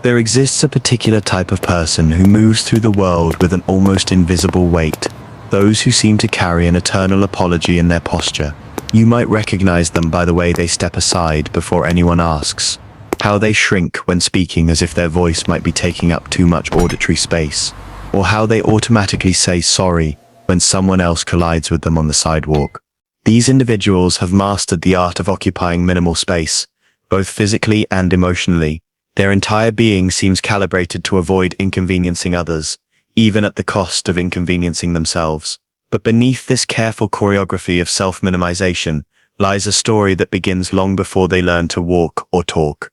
There exists a particular type of person who moves through the world with an almost invisible weight, those who seem to carry an eternal apology in their posture. You might recognize them by the way they step aside before anyone asks, how they shrink when speaking as if their voice might be taking up too much auditory space, or how they automatically say sorry when someone else collides with them on the sidewalk. These individuals have mastered the art of occupying minimal space, both physically and emotionally. Their entire being seems calibrated to avoid inconveniencing others, even at the cost of inconveniencing themselves. But beneath this careful choreography of self-minimization lies a story that begins long before they learn to walk or talk.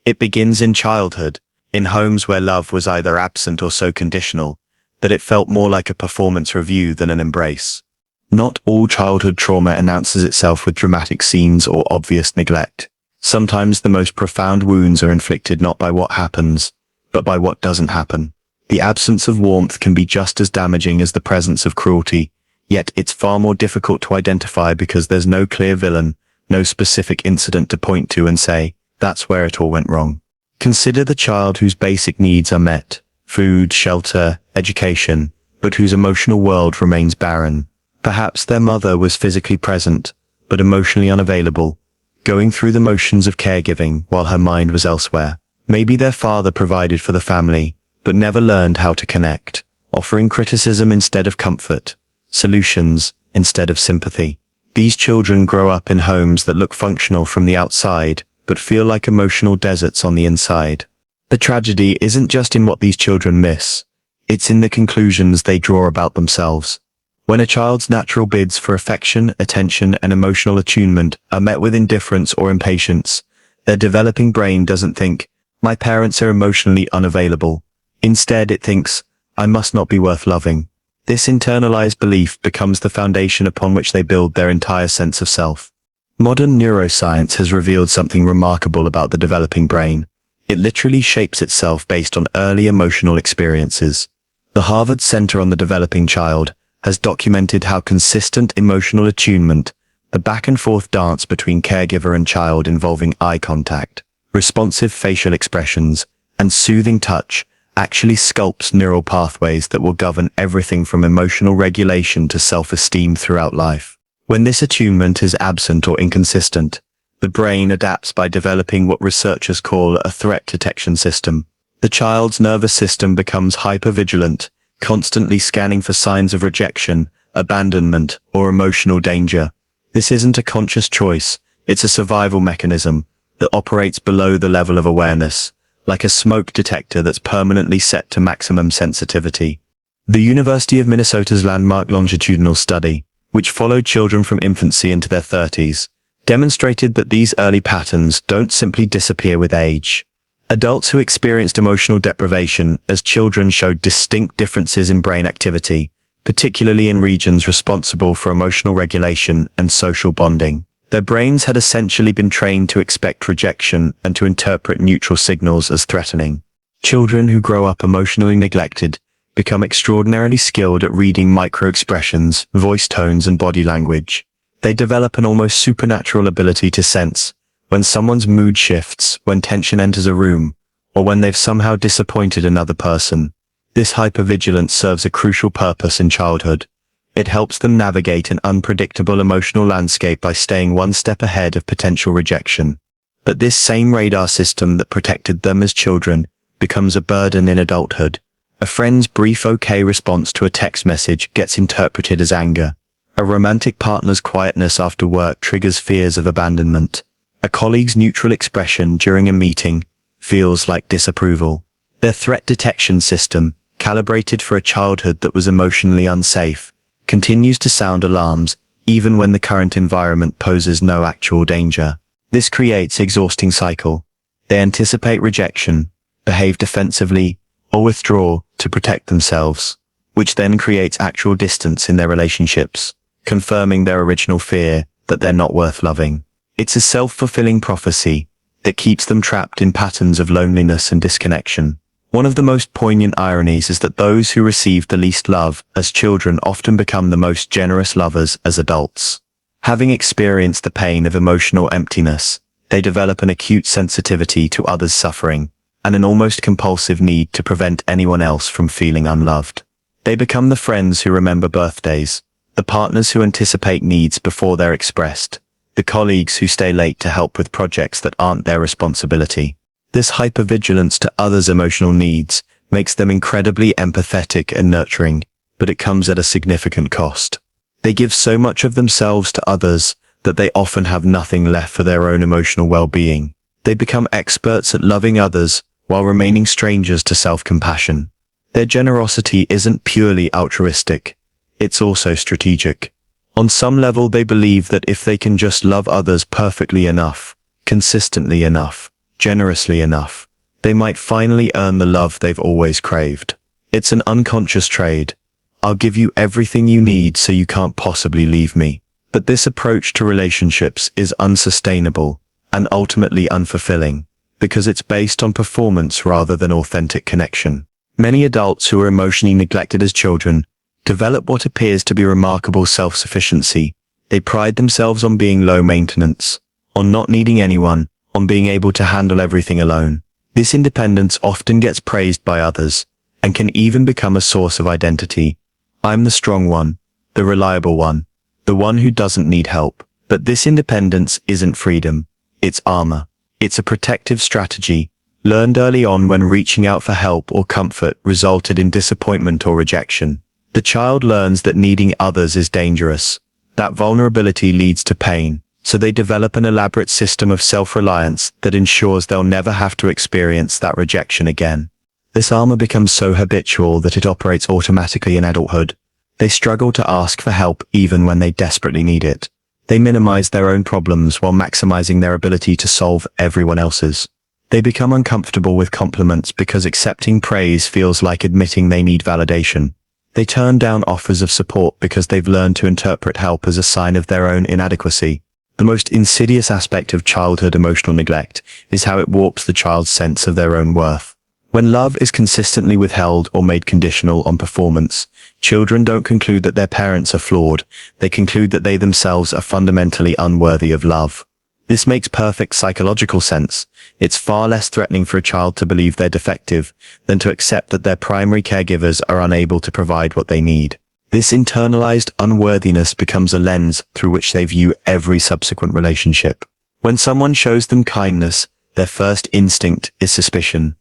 It begins in childhood, in homes where love was either absent or so conditional that it felt more like a performance review than an embrace. Not all childhood trauma announces itself with dramatic scenes or obvious neglect. Sometimes the most profound wounds are inflicted not by what happens, but by what doesn't happen. The absence of warmth can be just as damaging as the presence of cruelty, yet it's far more difficult to identify because there's no clear villain, no specific incident to point to and say, that's where it all went wrong. Consider the child whose basic needs are met, food, shelter, education, but whose emotional world remains barren. Perhaps their mother was physically present, but emotionally unavailable, going through the motions of caregiving while her mind was elsewhere. Maybe their father provided for the family, but never learned how to connect, offering criticism instead of comfort, solutions instead of sympathy. These children grow up in homes that look functional from the outside, but feel like emotional deserts on the inside. The tragedy isn't just in what these children miss, it's in the conclusions they draw about themselves. When a child's natural bids for affection, attention, and emotional attunement are met with indifference or impatience, their developing brain doesn't think, my parents are emotionally unavailable. Instead, it thinks, I must not be worth loving. This internalized belief becomes the foundation upon which they build their entire sense of self. Modern neuroscience has revealed something remarkable about the developing brain. It literally shapes itself based on early emotional experiences. The Harvard Center on the Developing Child has documented how consistent emotional attunement, the back-and-forth dance between caregiver and child involving eye contact, responsive facial expressions, and soothing touch, actually sculpts neural pathways that will govern everything from emotional regulation to self-esteem throughout life. When this attunement is absent or inconsistent, the brain adapts by developing what researchers call a threat detection system. The child's nervous system becomes hypervigilant, constantly scanning for signs of rejection, abandonment, or emotional danger. This isn't a conscious choice, it's a survival mechanism that operates below the level of awareness, like a smoke detector that's permanently set to maximum sensitivity. The University of Minnesota's landmark Longitudinal Study, which followed children from infancy into their 30s, demonstrated that these early patterns don't simply disappear with age. Adults who experienced emotional deprivation as children showed distinct differences in brain activity, particularly in regions responsible for emotional regulation and social bonding. Their brains had essentially been trained to expect rejection and to interpret neutral signals as threatening. Children who grow up emotionally neglected become extraordinarily skilled at reading micro-expressions, voice tones, and body language. They develop an almost supernatural ability to sense when someone's mood shifts, when tension enters a room, or when they've somehow disappointed another person. This hypervigilance serves a crucial purpose in childhood. It helps them navigate an unpredictable emotional landscape by staying one step ahead of potential rejection. But this same radar system that protected them as children becomes a burden in adulthood. A friend's brief okay response to a text message gets interpreted as anger. A romantic partner's quietness after work triggers fears of abandonment. A colleague's neutral expression during a meeting feels like disapproval. Their threat detection system, calibrated for a childhood that was emotionally unsafe, continues to sound alarms even when the current environment poses no actual danger. This creates an exhausting cycle. They anticipate rejection, behave defensively, or withdraw to protect themselves, which then creates actual distance in their relationships, confirming their original fear that they're not worth loving. It's a self-fulfilling prophecy that keeps them trapped in patterns of loneliness and disconnection. One of the most poignant ironies is that those who received the least love as children often become the most generous lovers as adults. Having experienced the pain of emotional emptiness, they develop an acute sensitivity to others' suffering, and an almost compulsive need to prevent anyone else from feeling unloved. They become the friends who remember birthdays, the partners who anticipate needs before they're expressed, the colleagues who stay late to help with projects that aren't their responsibility. This hypervigilance to others' emotional needs makes them incredibly empathetic and nurturing, but it comes at a significant cost. They give so much of themselves to others that they often have nothing left for their own emotional well-being. They become experts at loving others while remaining strangers to self-compassion. Their generosity isn't purely altruistic, it's also strategic. On some level, they believe that if they can just love others perfectly enough, consistently enough, generously enough, they might finally earn the love they've always craved. It's an unconscious trade. I'll give you everything you need so you can't possibly leave me. But this approach to relationships is unsustainable and ultimately unfulfilling because it's based on performance rather than authentic connection. Many adults who were emotionally neglected as children develop what appears to be remarkable self-sufficiency. They pride themselves on being low maintenance, on not needing anyone, on being able to handle everything alone. This independence often gets praised by others and can even become a source of identity. I'm the strong one, the reliable one, the one who doesn't need help. But this independence isn't freedom, it's armor. It's a protective strategy, learned early on when reaching out for help or comfort resulted in disappointment or rejection. The child learns that needing others is dangerous. That vulnerability leads to pain, so they develop an elaborate system of self-reliance that ensures they'll never have to experience that rejection again. This armor becomes so habitual that it operates automatically in adulthood. They struggle to ask for help even when they desperately need it. They minimize their own problems while maximizing their ability to solve everyone else's. They become uncomfortable with compliments because accepting praise feels like admitting they need validation. They turn down offers of support because they've learned to interpret help as a sign of their own inadequacy. The most insidious aspect of childhood emotional neglect is how it warps the child's sense of their own worth. When love is consistently withheld or made conditional on performance, children don't conclude that their parents are flawed, they conclude that they themselves are fundamentally unworthy of love. This makes perfect psychological sense. It's far less threatening for a child to believe they're defective than to accept that their primary caregivers are unable to provide what they need. This internalized unworthiness becomes a lens through which they view every subsequent relationship. When someone shows them kindness, their first instinct is suspicion.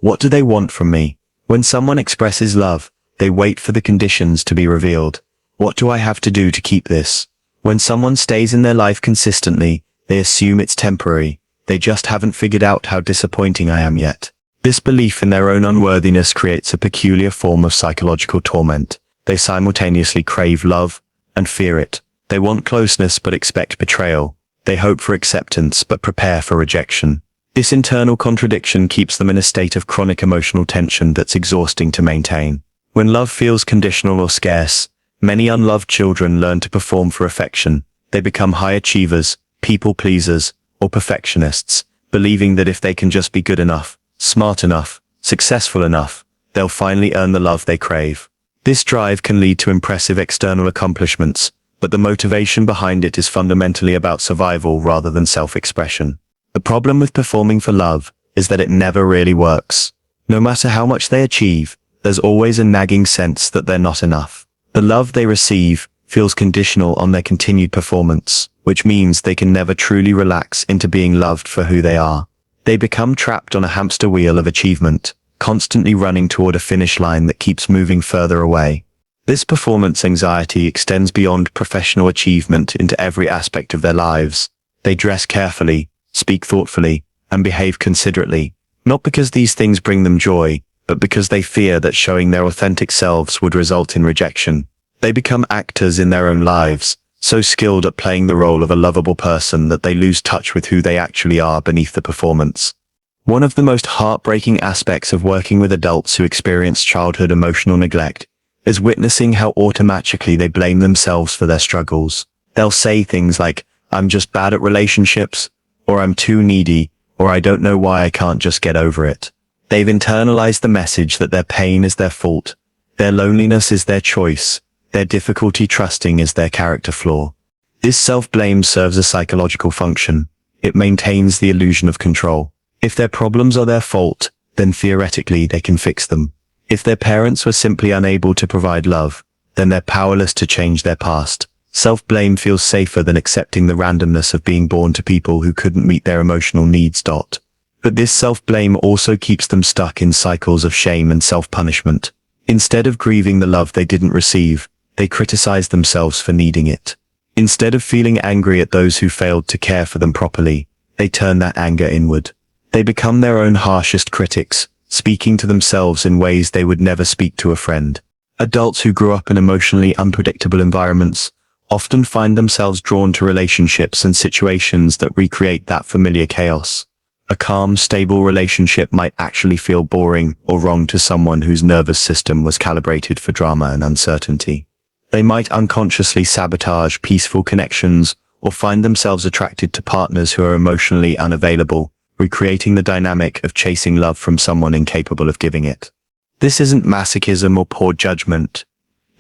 What do they want from me? When someone expresses love, they wait for the conditions to be revealed. What do I have to do to keep this? When someone stays in their life consistently, they assume it's temporary. They just haven't figured out how disappointing I am yet. This belief in their own unworthiness creates a peculiar form of psychological torment. They simultaneously crave love and fear it. They want closeness but expect betrayal. They hope for acceptance but prepare for rejection. This internal contradiction keeps them in a state of chronic emotional tension that's exhausting to maintain. When love feels conditional or scarce, many unloved children learn to perform for affection. They become high achievers, people pleasers, or perfectionists, believing that if they can just be good enough, smart enough, successful enough, they'll finally earn the love they crave. This drive can lead to impressive external accomplishments, but the motivation behind it is fundamentally about survival rather than self-expression. The problem with performing for love is that it never really works. No matter how much they achieve, there's always a nagging sense that they're not enough. The love they receive feels conditional on their continued performance, which means they can never truly relax into being loved for who they are. They become trapped on a hamster wheel of achievement, constantly running toward a finish line that keeps moving further away. This performance anxiety extends beyond professional achievement into every aspect of their lives. They dress carefully, speak thoughtfully, and behave considerately, not because these things bring them joy, but because they fear that showing their authentic selves would result in rejection. They become actors in their own lives, so skilled at playing the role of a lovable person that they lose touch with who they actually are beneath the performance. One of the most heartbreaking aspects of working with adults who experience childhood emotional neglect is witnessing how automatically they blame themselves for their struggles. They'll say things like, "I'm just bad at relationships," or "I'm too needy," or "I don't know why I can't just get over it." They've internalized the message that their pain is their fault, their loneliness is their choice, their difficulty trusting is their character flaw. This self-blame serves a psychological function. It maintains the illusion of control. If their problems are their fault, then theoretically they can fix them. If their parents were simply unable to provide love, then they're powerless to change their past. Self-blame feels safer than accepting the randomness of being born to people who couldn't meet their emotional needs. But this self-blame also keeps them stuck in cycles of shame and self-punishment. Instead of grieving the love they didn't receive, they criticize themselves for needing it. Instead of feeling angry at those who failed to care for them properly, they turn that anger inward. They become their own harshest critics, speaking to themselves in ways they would never speak to a friend. Adults who grew up in emotionally unpredictable environments often find themselves drawn to relationships and situations that recreate that familiar chaos. A calm, stable relationship might actually feel boring or wrong to someone whose nervous system was calibrated for drama and uncertainty. They might unconsciously sabotage peaceful connections or find themselves attracted to partners who are emotionally unavailable, recreating the dynamic of chasing love from someone incapable of giving it. This isn't masochism or poor judgment.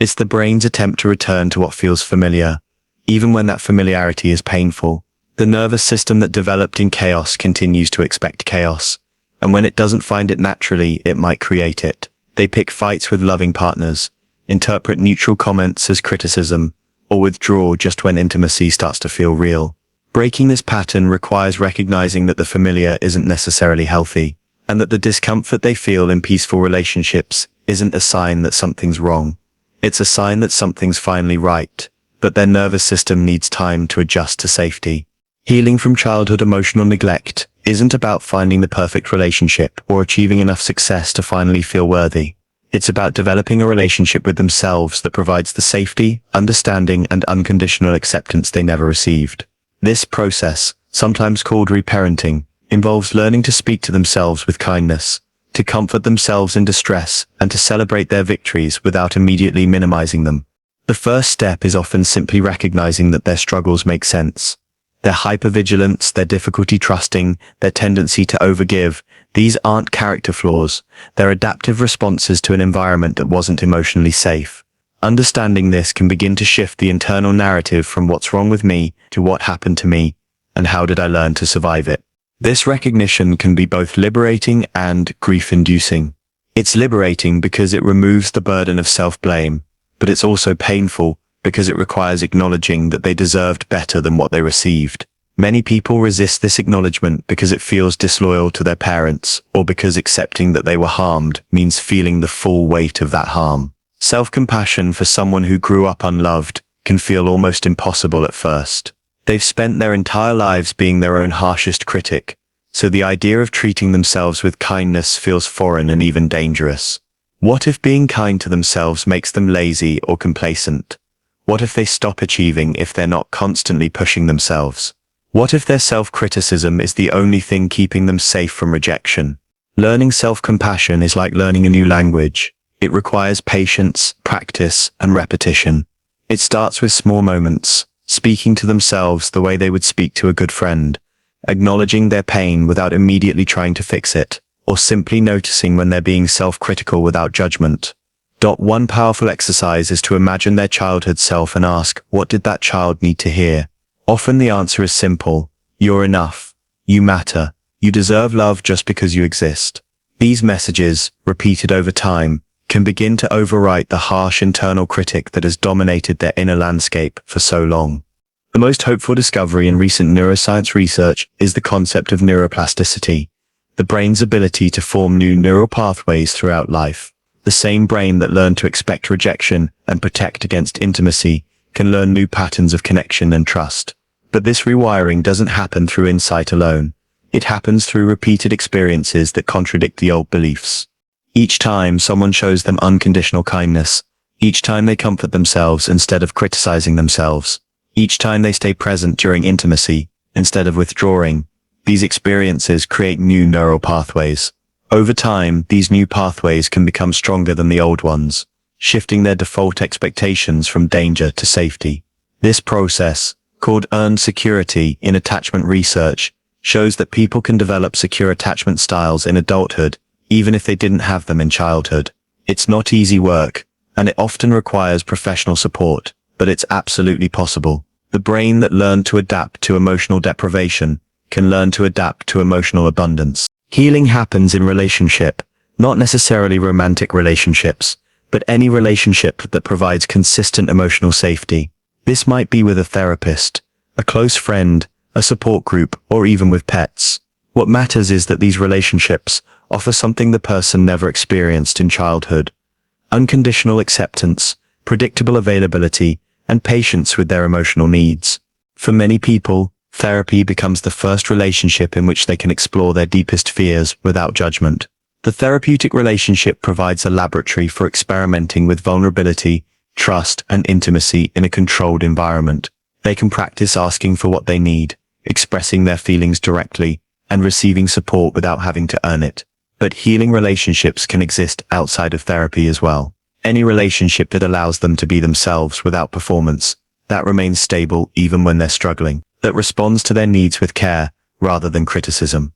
It's the brain's attempt to return to what feels familiar, even when that familiarity is painful. The nervous system that developed in chaos continues to expect chaos, and when it doesn't find it naturally, it might create it. They pick fights with loving partners, interpret neutral comments as criticism, or withdraw just when intimacy starts to feel real. Breaking this pattern requires recognizing that the familiar isn't necessarily healthy, and that the discomfort they feel in peaceful relationships isn't a sign that something's wrong. It's a sign that something's finally right, but their nervous system needs time to adjust to safety. Healing from childhood emotional neglect isn't about finding the perfect relationship or achieving enough success to finally feel worthy. It's about developing a relationship with themselves that provides the safety, understanding, and unconditional acceptance they never received. This process, sometimes called reparenting, involves learning to speak to themselves with kindness, to comfort themselves in distress, and to celebrate their victories without immediately minimizing them. The first step is often simply recognizing that their struggles make sense. Their hypervigilance, their difficulty trusting, their tendency to overgive, these aren't character flaws, they're adaptive responses to an environment that wasn't emotionally safe. Understanding this can begin to shift the internal narrative from what's wrong with me to what happened to me, and how did I learn to survive it. This recognition can be both liberating and grief-inducing. It's liberating because it removes the burden of self-blame, but it's also painful because it requires acknowledging that they deserved better than what they received. Many people resist this acknowledgement because it feels disloyal to their parents, or because accepting that they were harmed means feeling the full weight of that harm. Self-compassion for someone who grew up unloved can feel almost impossible at first. They've spent their entire lives being their own harshest critic, so the idea of treating themselves with kindness feels foreign and even dangerous. What if being kind to themselves makes them lazy or complacent? What if they stop achieving if they're not constantly pushing themselves? What if their self-criticism is the only thing keeping them safe from rejection? Learning self-compassion is like learning a new language. It requires patience, practice, and repetition. It starts with small moments, speaking to themselves the way they would speak to a good friend, acknowledging their pain without immediately trying to fix it, or simply noticing when they're being self-critical without judgment. One powerful exercise is to imagine their childhood self and ask, what did that child need to hear? Often the answer is simple: you're enough, you matter, you deserve love just because you exist. These messages, repeated over time, can begin to overwrite the harsh internal critic that has dominated their inner landscape for so long. The most hopeful discovery in recent neuroscience research is the concept of neuroplasticity, the brain's ability to form new neural pathways throughout life. The same brain that learned to expect rejection and protect against intimacy can learn new patterns of connection and trust. But this rewiring doesn't happen through insight alone. It happens through repeated experiences that contradict the old beliefs. Each time someone shows them unconditional kindness, each time they comfort themselves instead of criticizing themselves, each time they stay present during intimacy instead of withdrawing, these experiences create new neural pathways. Over time, these new pathways can become stronger than the old ones, shifting their default expectations from danger to safety. This process, called earned security in attachment research, shows that people can develop secure attachment styles in adulthood, even if they didn't have them in childhood. It's not easy work, and it often requires professional support, but it's absolutely possible. The brain that learned to adapt to emotional deprivation can learn to adapt to emotional abundance. Healing happens in relationship, not necessarily romantic relationships, but any relationship that provides consistent emotional safety. This might be with a therapist, a close friend, a support group, or even with pets. What matters is that these relationships offer something the person never experienced in childhood: unconditional acceptance, predictable availability, and patience with their emotional needs. For many people, therapy becomes the first relationship in which they can explore their deepest fears without judgment. The therapeutic relationship provides a laboratory for experimenting with vulnerability, trust, and intimacy in a controlled environment. They can practice asking for what they need, expressing their feelings directly, and receiving support without having to earn it. But healing relationships can exist outside of therapy as well. Any relationship that allows them to be themselves without performance, that remains stable even when they're struggling, that responds to their needs with care rather than criticism.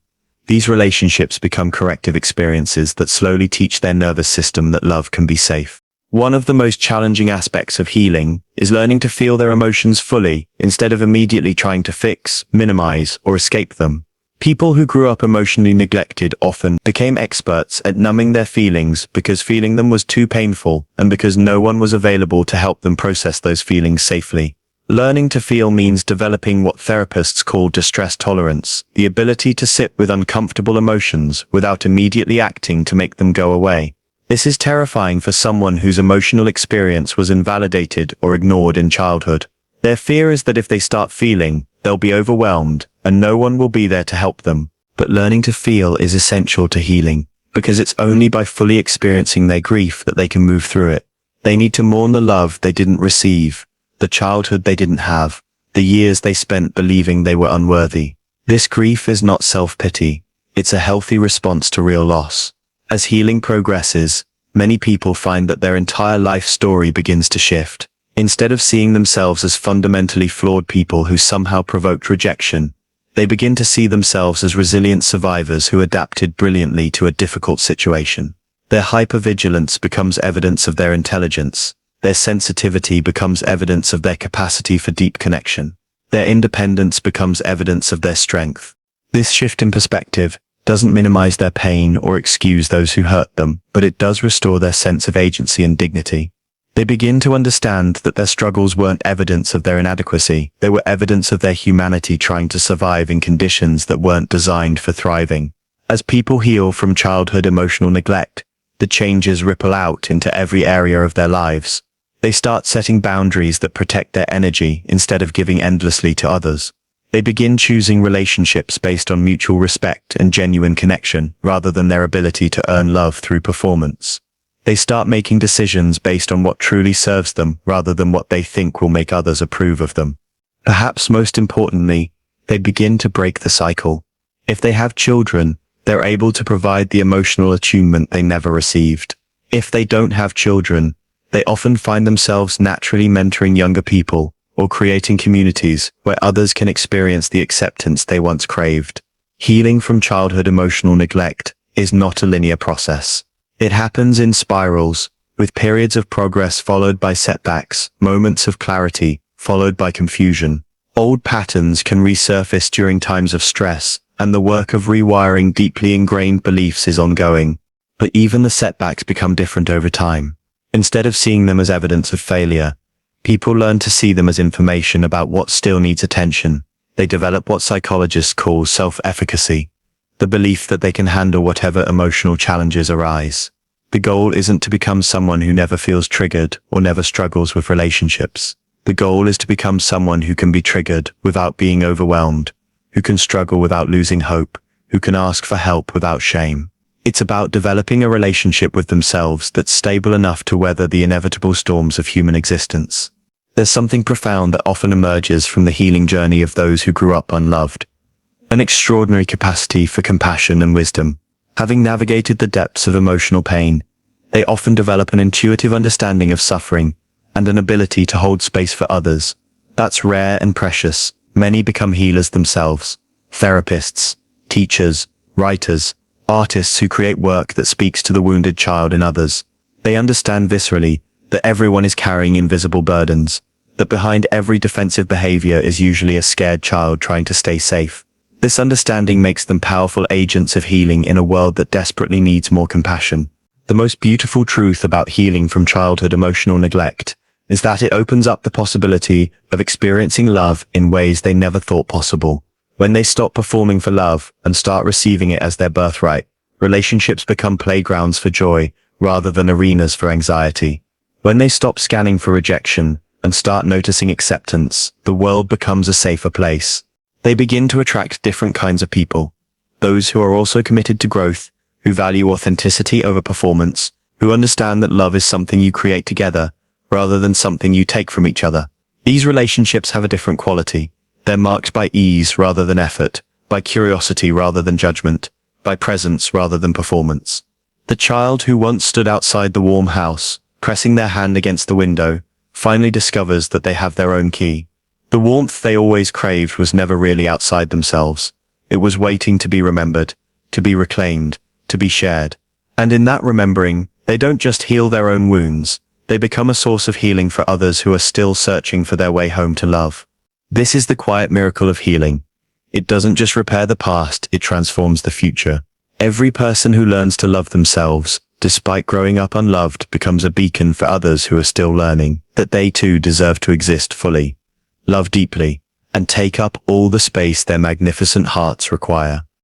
These relationships become corrective experiences that slowly teach their nervous system that love can be safe. One of the most challenging aspects of healing is learning to feel their emotions fully instead of immediately trying to fix, minimize, or escape them. People who grew up emotionally neglected often became experts at numbing their feelings because feeling them was too painful and because no one was available to help them process those feelings safely. Learning to feel means developing what therapists call distress tolerance, the ability to sit with uncomfortable emotions without immediately acting to make them go away. This is terrifying for someone whose emotional experience was invalidated or ignored in childhood. Their fear is that if they start feeling, they'll be overwhelmed, and no one will be there to help them. But learning to feel is essential to healing, because it's only by fully experiencing their grief that they can move through it. They need to mourn the love they didn't receive, the childhood they didn't have, the years they spent believing they were unworthy. This grief is not self-pity. It's a healthy response to real loss. As healing progresses, many people find that their entire life story begins to shift. Instead of seeing themselves as fundamentally flawed people who somehow provoked rejection, they begin to see themselves as resilient survivors who adapted brilliantly to a difficult situation. Their hypervigilance becomes evidence of their intelligence. Their sensitivity becomes evidence of their capacity for deep connection. Their independence becomes evidence of their strength. This shift in perspective doesn't minimize their pain or excuse those who hurt them, but it does restore their sense of agency and dignity. They begin to understand that their struggles weren't evidence of their inadequacy, they were evidence of their humanity trying to survive in conditions that weren't designed for thriving. As people heal from childhood emotional neglect, the changes ripple out into every area of their lives. They start setting boundaries that protect their energy instead of giving endlessly to others. They begin choosing relationships based on mutual respect and genuine connection, rather than their ability to earn love through performance. They start making decisions based on what truly serves them, rather than what they think will make others approve of them. Perhaps most importantly, they begin to break the cycle. If they have children, they're able to provide the emotional attunement they never received. If they don't have children, they often find themselves naturally mentoring younger people, or creating communities where others can experience the acceptance they once craved. Healing from childhood emotional neglect is not a linear process. It happens in spirals, with periods of progress followed by setbacks, moments of clarity, followed by confusion. Old patterns can resurface during times of stress, and the work of rewiring deeply ingrained beliefs is ongoing. But even the setbacks become different over time. Instead of seeing them as evidence of failure, people learn to see them as information about what still needs attention. They develop what psychologists call self-efficacy, the belief that they can handle whatever emotional challenges arise. The goal isn't to become someone who never feels triggered or never struggles with relationships. The goal is to become someone who can be triggered without being overwhelmed, who can struggle without losing hope, who can ask for help without shame. It's about developing a relationship with themselves that's stable enough to weather the inevitable storms of human existence. There's something profound that often emerges from the healing journey of those who grew up unloved. An extraordinary capacity for compassion and wisdom. Having navigated the depths of emotional pain, they often develop an intuitive understanding of suffering and an ability to hold space for others. That's rare and precious. Many become healers themselves. Therapists, teachers, writers, artists who create work that speaks to the wounded child in others. They understand viscerally that everyone is carrying invisible burdens, that behind every defensive behavior is usually a scared child trying to stay safe. This understanding makes them powerful agents of healing in a world that desperately needs more compassion. The most beautiful truth about healing from childhood emotional neglect is that it opens up the possibility of experiencing love in ways they never thought possible. When they stop performing for love and start receiving it as their birthright, relationships become playgrounds for joy rather than arenas for anxiety. When they stop scanning for rejection and start noticing acceptance, the world becomes a safer place. They begin to attract different kinds of people. Those who are also committed to growth, who value authenticity over performance, who understand that love is something you create together rather than something you take from each other. These relationships have a different quality. They're marked by ease rather than effort, by curiosity rather than judgment, by presence rather than performance. The child who once stood outside the warm house, pressing their hand against the window, finally discovers that they have their own key. The warmth they always craved was never really outside themselves. It was waiting to be remembered, to be reclaimed, to be shared. And in that remembering, they don't just heal their own wounds, they become a source of healing for others who are still searching for their way home to love. This is the quiet miracle of healing. It doesn't just repair the past, it transforms the future. Every person who learns to love themselves, despite growing up unloved, becomes a beacon for others who are still learning that they too deserve to exist fully, love deeply, and take up all the space their magnificent hearts require.